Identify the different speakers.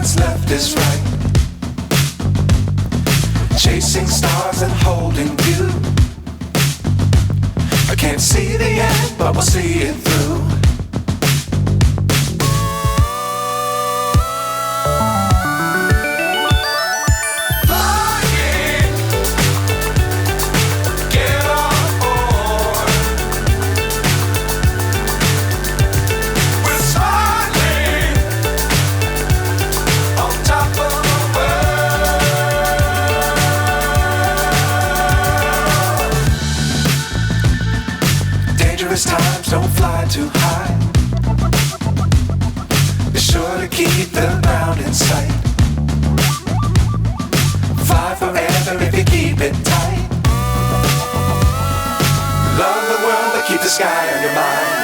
Speaker 1: what's left is right. Chasing stars and holding you. I can't see the end, but we'll see it through. Times don't fly too high. Be sure to keep the ground in sight. Fly forever if you keep it tight. Love the world, but keep the sky on your mind.